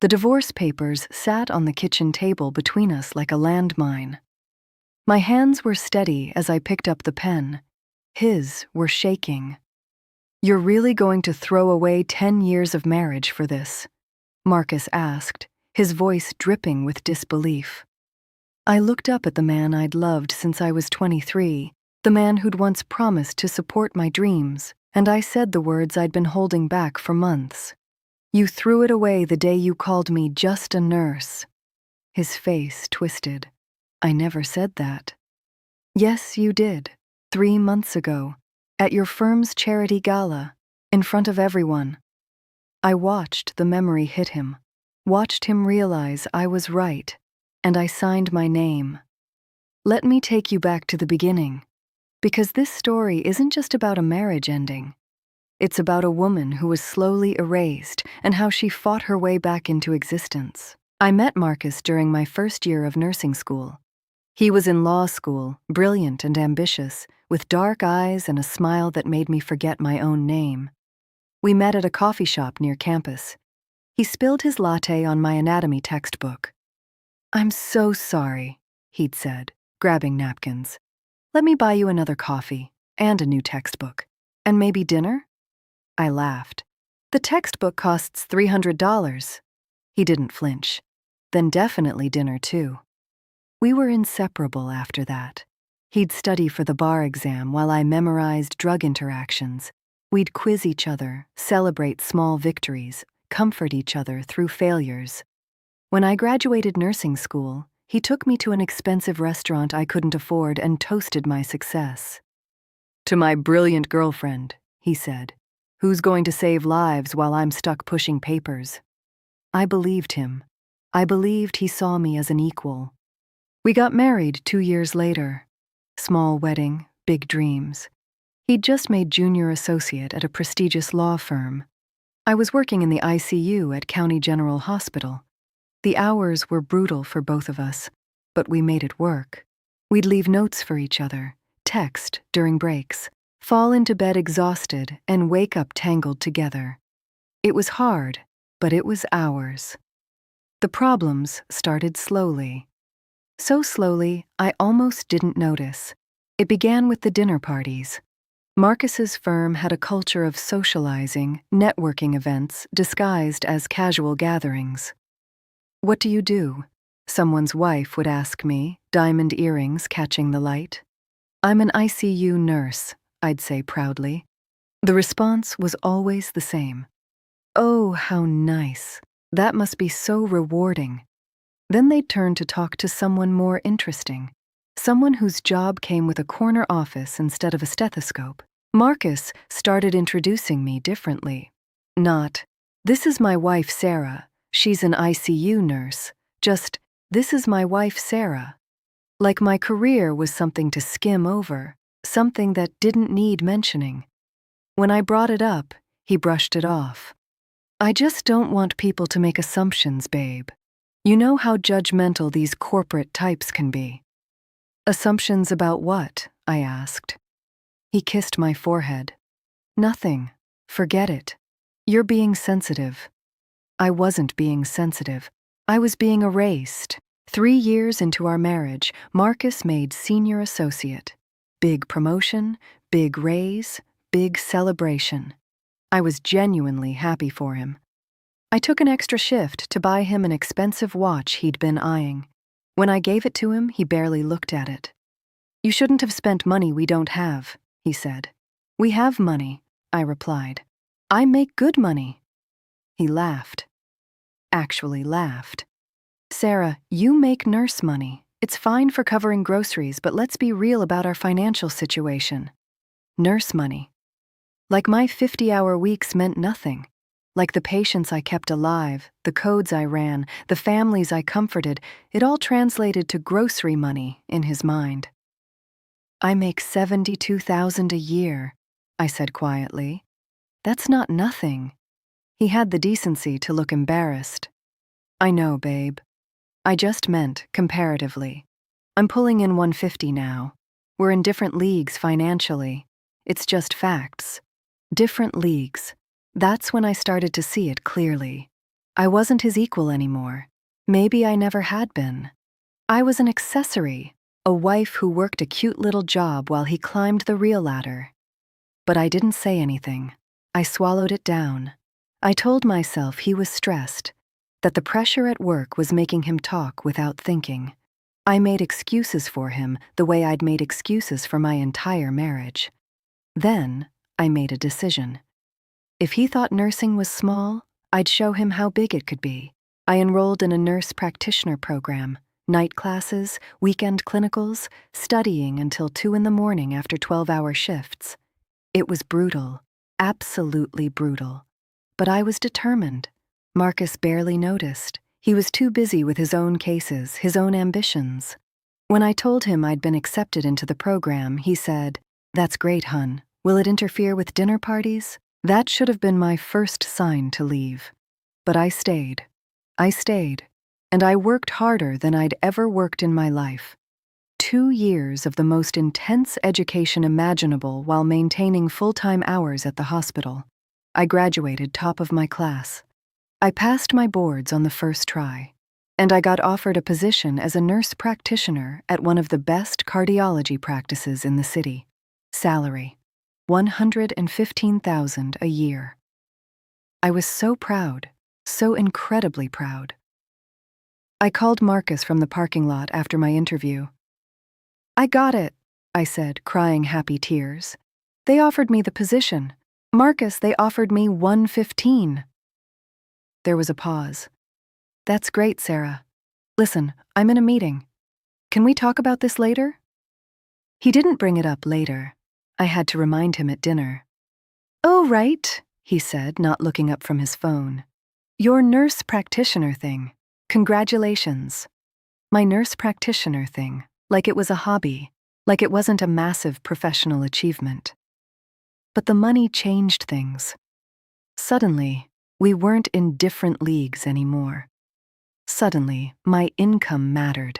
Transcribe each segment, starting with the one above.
The divorce papers sat on the kitchen table between us like a landmine. My hands were steady as I picked up the pen. His were shaking. "You're really going to throw away 10 years of marriage for this?" Marcus asked, his voice dripping with disbelief. I looked up at the man I'd loved since I was 23, the man who'd once promised to support my dreams, and I said the words I'd been holding back for months. "You threw it away the day you called me just a nurse." His face twisted. "I never said that." "Yes, you did. 3 months ago, at your firm's charity gala, in front of everyone." I watched the memory hit him, watched him realize I was right, and I signed my name. Let me take you back to the beginning, because this story isn't just about a marriage ending. It's about a woman who was slowly erased and how she fought her way back into existence. I met Marcus during my first year of nursing school. He was in law school, brilliant and ambitious, with dark eyes and a smile that made me forget my own name. We met at a coffee shop near campus. He spilled his latte on my anatomy textbook. "I'm so sorry," he'd said, grabbing napkins. "Let me buy you another coffee, and a new textbook. And maybe dinner?" I laughed. "The textbook costs $300. He didn't flinch. "Then definitely dinner, too." We were inseparable after that. He'd study for the bar exam while I memorized drug interactions. We'd quiz each other, celebrate small victories, comfort each other through failures. When I graduated nursing school, he took me to an expensive restaurant I couldn't afford and toasted my success. "To my brilliant girlfriend," he said, "who's going to save lives while I'm stuck pushing papers." I believed him. I believed he saw me as an equal. We got married 2 years later. Small wedding, big dreams. He'd just made junior associate at a prestigious law firm. I was working in the ICU at County General Hospital. The hours were brutal for both of us, but we made it work. We'd leave notes for each other, text during breaks, fall into bed exhausted, and wake up tangled together. It was hard, but it was ours. The problems started slowly. So slowly, I almost didn't notice. It began with the dinner parties. Marcus's firm had a culture of socializing, networking events disguised as casual gatherings. "What do you do?" someone's wife would ask me, diamond earrings catching the light. "I'm an ICU nurse," I'd say proudly. The response was always the same. "Oh, how nice. That must be so rewarding." Then they'd turn to talk to someone more interesting, someone whose job came with a corner office instead of a stethoscope. Marcus started introducing me differently. Not, "This is my wife Sarah, she's an ICU nurse," just, "This is my wife Sarah." Like my career was something to skim over, something that didn't need mentioning. When I brought it up, he brushed it off. "I just don't want people to make assumptions, babe. You know how judgmental these corporate types can be." "Assumptions about what?" I asked. He kissed my forehead. "Nothing. Forget it. You're being sensitive." I wasn't being sensitive. I was being erased. 3 years into our marriage, Marcus made senior associate. Big promotion, big raise, big celebration. I was genuinely happy for him. I took an extra shift to buy him an expensive watch he'd been eyeing. When I gave it to him, he barely looked at it. "You shouldn't have spent money we don't have," he said. "We have money," I replied. "I make good money." He laughed. Actually laughed. "Sarah, you make nurse money. It's fine for covering groceries, but let's be real about our financial situation." Nurse money. Like my 50-hour weeks meant nothing. Like the patients I kept alive, the codes I ran, the families I comforted, it all translated to grocery money in his mind. "I make $72,000 a year," I said quietly. "That's not nothing." He had the decency to look embarrassed. "I know, babe. I just meant comparatively. I'm pulling in 150 now. We're in different leagues financially. It's just facts. Different leagues. That's when I started to see it clearly. I wasn't his equal anymore. Maybe I never had been. I was an accessory, a wife who worked a cute little job while he climbed the real ladder. But I didn't say anything. I swallowed it down. I told myself he was stressed, that the pressure at work was making him talk without thinking. I made excuses for him the way I'd made excuses for my entire marriage. Then I made a decision. If he thought nursing was small, I'd show him how big it could be. I enrolled in a nurse practitioner program, night classes, weekend clinicals, studying until 2 in the morning after 12-hour shifts. It was brutal, absolutely brutal. But I was determined. Marcus barely noticed. He was too busy with his own cases, his own ambitions. When I told him I'd been accepted into the program, he said, "That's great, hun. Will it interfere with dinner parties?" That should have been my first sign to leave. But I stayed. And I worked harder than I'd ever worked in my life. 2 years of the most intense education imaginable while maintaining full-time hours at the hospital. I graduated top of my class. I passed my boards on the first try, and I got offered a position as a nurse practitioner at one of the best cardiology practices in the city. Salary, $115,000 a year. I was so proud, so incredibly proud. I called Marcus from the parking lot after my interview. "I got it," I said, crying happy tears. "They offered me the position. Marcus, they offered me $115,000. There was a pause. "That's great, Sarah. Listen, I'm in a meeting. Can we talk about this later?" He didn't bring it up later. I had to remind him at dinner. "Oh, right," he said, not looking up from his phone. "Your nurse practitioner thing. Congratulations." My nurse practitioner thing, like it was a hobby, like it wasn't a massive professional achievement. But the money changed things. Suddenly, we weren't in different leagues anymore. Suddenly, my income mattered,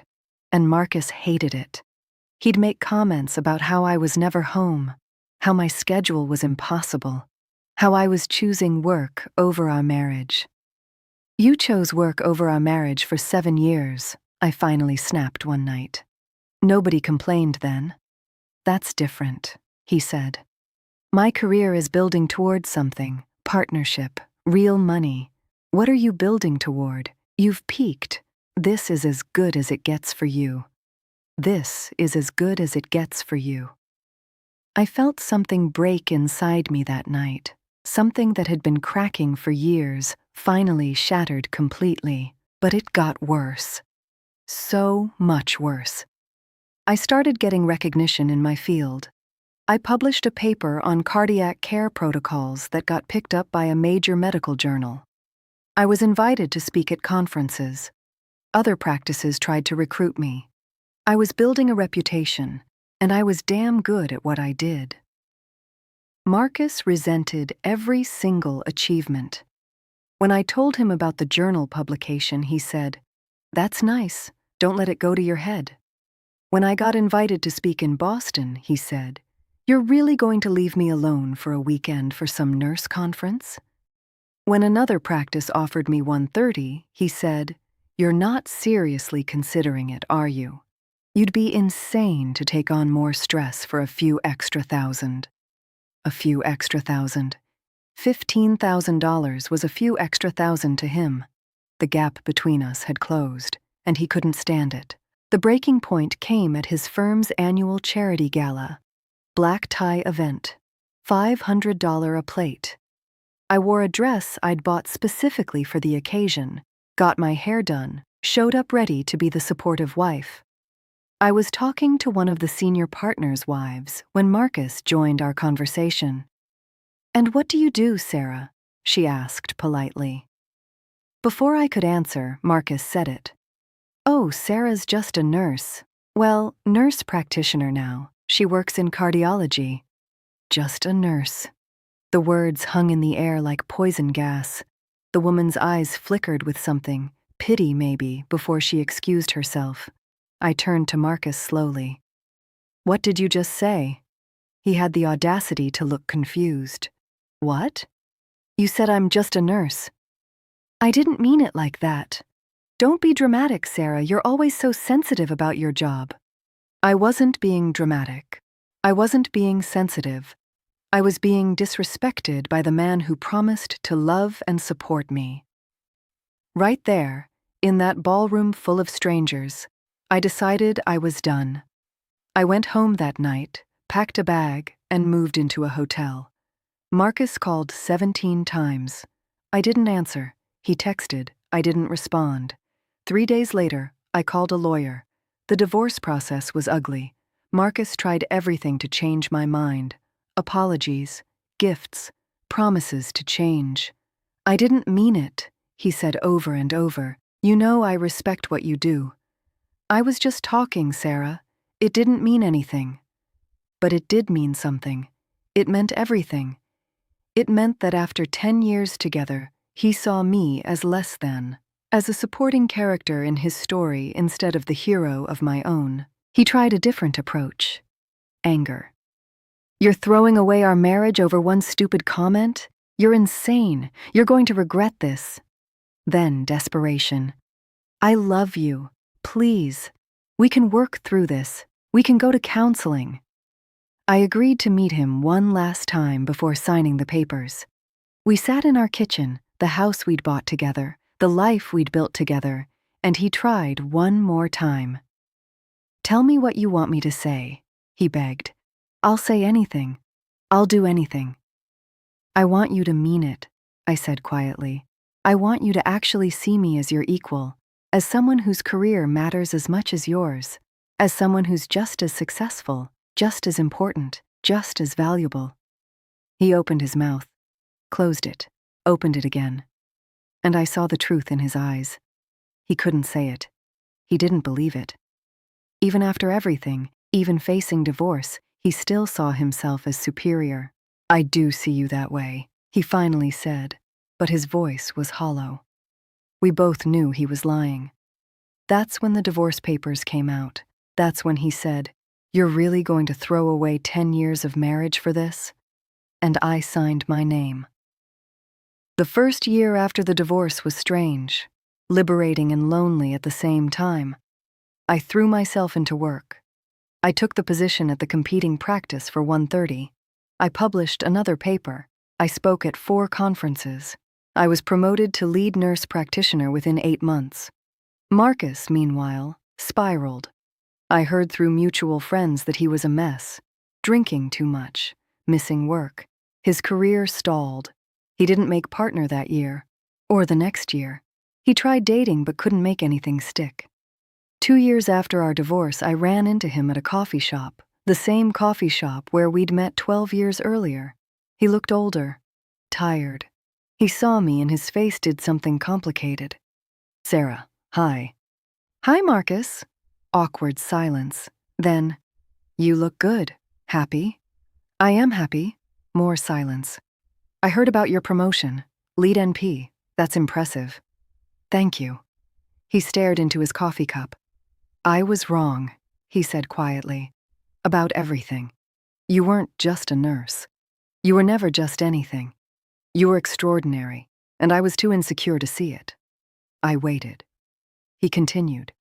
and Marcus hated it. He'd make comments about how I was never home, how my schedule was impossible, how I was choosing work over our marriage. "You chose work over our marriage for 7 years, I finally snapped one night. Nobody complained then. "That's different," he said. "My career is building toward something, partnership, real money. What are you building toward? You've peaked. This is as good as it gets for you. This is as good as it gets for you." I felt something break inside me that night. Something that had been cracking for years finally shattered completely, but it got worse. So much worse. I started getting recognition in my field. I published a paper on cardiac care protocols that got picked up by a major medical journal. I was invited to speak at conferences. Other practices tried to recruit me. I was building a reputation, and I was damn good at what I did. Marcus resented every single achievement. When I told him about the journal publication, he said, "That's nice. Don't let it go to your head." When I got invited to speak in Boston, he said, "You're really going to leave me alone for a weekend for some nurse conference?" When another practice offered me $130,000, he said, "You're not seriously considering it, are you? You'd be insane to take on more stress for a few extra thousand." A few extra thousand. $15,000 was a few extra thousand to him. The gap between us had closed, and he couldn't stand it. The breaking point came at his firm's annual charity gala. Black tie event. $500 a plate. I wore a dress I'd bought specifically for the occasion, got my hair done, showed up ready to be the supportive wife. I was talking to one of the senior partners' wives when Marcus joined our conversation. "And what do you do, Sarah?" she asked politely. Before I could answer, Marcus said it. "Oh, Sarah's just a nurse. Well, nurse practitioner now. She works in cardiology." Just a nurse. The words hung in the air like poison gas. The woman's eyes flickered with something, pity maybe, before she excused herself. I turned to Marcus slowly. "What did you just say?" He had the audacity to look confused. "What? You said I'm just a nurse." I didn't mean it like that. Don't be dramatic, Sarah. You're always so sensitive about your job. I wasn't being dramatic. I wasn't being sensitive. I was being disrespected by the man who promised to love and support me. Right there, in that ballroom full of strangers, I decided I was done. I went home that night, packed a bag, and moved into a hotel. Marcus called 17 times. I didn't answer. He texted. I didn't respond. 3 days later, I called a lawyer. The divorce process was ugly. Marcus tried everything to change my mind. Apologies, gifts, promises to change. I didn't mean it, he said over and over. You know I respect what you do. I was just talking, Sarah. It didn't mean anything. But it did mean something. It meant everything. It meant that after 10 years together, he saw me as less than, as a supporting character in his story instead of the hero of my own. He tried a different approach. Anger. You're throwing away our marriage over one stupid comment? You're insane. You're going to regret this. Then desperation. I love you. Please. We can work through this. We can go to counseling. I agreed to meet him one last time before signing the papers. We sat in our kitchen, the house we'd bought together, the life we'd built together, and he tried one more time. Tell me what you want me to say, he begged. I'll say anything. I'll do anything. I want you to mean it, I said quietly. I want you to actually see me as your equal, as someone whose career matters as much as yours, as someone who's just as successful, just as important, just as valuable. He opened his mouth, closed it, opened it again, and I saw the truth in his eyes. He couldn't say it. He didn't believe it. Even after everything, even facing divorce, he still saw himself as superior. I do see you that way, he finally said, but his voice was hollow. We both knew he was lying. That's when the divorce papers came out. That's when he said, "You're really going to throw away 10 years of marriage for this?" And I signed my name. The first year after the divorce was strange, liberating and lonely at the same time. I threw myself into work. I took the position at the competing practice for 1:30. I published another paper. I spoke at 4 conferences. I was promoted to lead nurse practitioner within 8 months. Marcus, meanwhile, spiraled. I heard through mutual friends that he was a mess, drinking too much, missing work. His career stalled. He didn't make partner that year, or the next year. He tried dating but couldn't make anything stick. 2 years after our divorce, I ran into him at a coffee shop, the same coffee shop where we'd met 12 years earlier. He looked older, tired. He saw me and his face did something complicated. Sarah, hi. Hi, Marcus. Awkward silence. Then, you look good. Happy? I am happy. More silence. I heard about your promotion. Lead NP. That's impressive. Thank you. He stared into his coffee cup. I was wrong, he said quietly. About everything. You weren't just a nurse. You were never just anything. You were extraordinary, and I was too insecure to see it. I waited. He continued.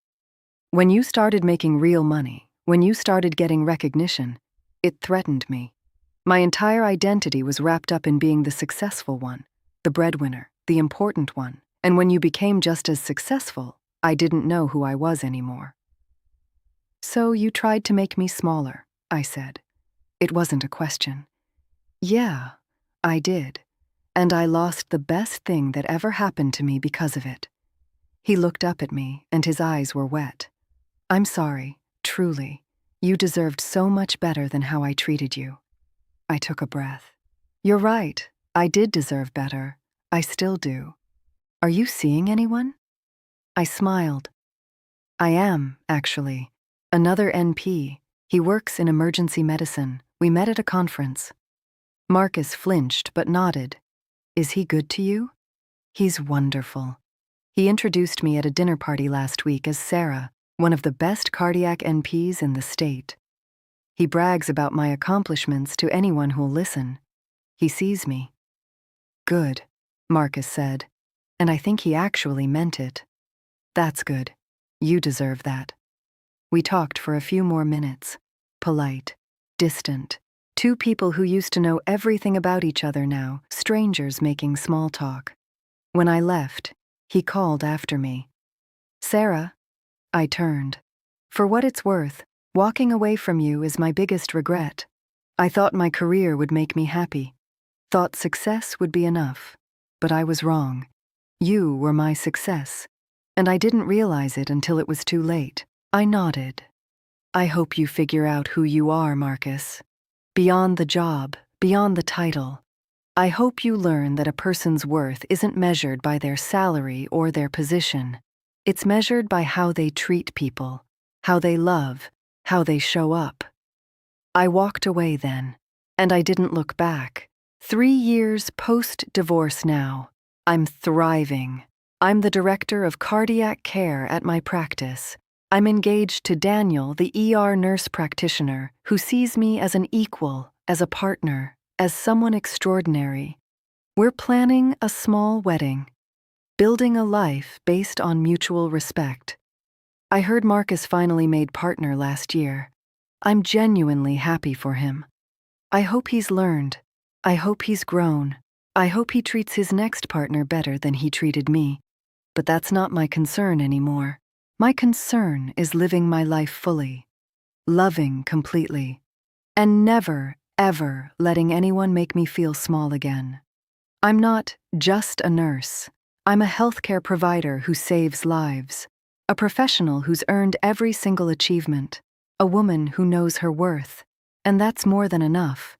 When you started making real money, when you started getting recognition, it threatened me. My entire identity was wrapped up in being the successful one, the breadwinner, the important one, and when you became just as successful, I didn't know who I was anymore. So you tried to make me smaller, I said. It wasn't a question. Yeah, I did. And I lost the best thing that ever happened to me because of it. He looked up at me, and his eyes were wet. I'm sorry, truly. You deserved so much better than how I treated you. I took a breath. You're right. I did deserve better. I still do. Are you seeing anyone? I smiled. I am, actually. Another NP. He works in emergency medicine. We met at a conference. Marcus flinched but nodded. Is he good to you? He's wonderful. He introduced me at a dinner party last week as Sarah, one of the best cardiac NPs in the state. He brags about my accomplishments to anyone who'll listen. He sees me. Good, Marcus said. And I think he actually meant it. That's good. You deserve that. We talked for a few more minutes. Polite, distant. Two people who used to know everything about each other now, strangers making small talk. When I left, he called after me. Sarah? I turned. For what it's worth, walking away from you is my biggest regret. I thought my career would make me happy. Thought success would be enough. But I was wrong. You were my success. And I didn't realize it until it was too late. I nodded. I hope you figure out who you are, Marcus. Beyond the job, beyond the title. I hope you learn that a person's worth isn't measured by their salary or their position. It's measured by how they treat people, how they love, how they show up. I walked away then, and I didn't look back. 3 years post-divorce now. I'm thriving. I'm the director of cardiac care at my practice. I'm engaged to Daniel, the ER nurse practitioner, who sees me as an equal, as a partner, as someone extraordinary. We're planning a small wedding, building a life based on mutual respect. I heard Marcus finally made partner last year. I'm genuinely happy for him. I hope he's learned. I hope he's grown. I hope he treats his next partner better than he treated me. But that's not my concern anymore. My concern is living my life fully, loving completely, and never, ever letting anyone make me feel small again. I'm not just a nurse. I'm a healthcare provider who saves lives, a professional who's earned every single achievement, a woman who knows her worth, and that's more than enough.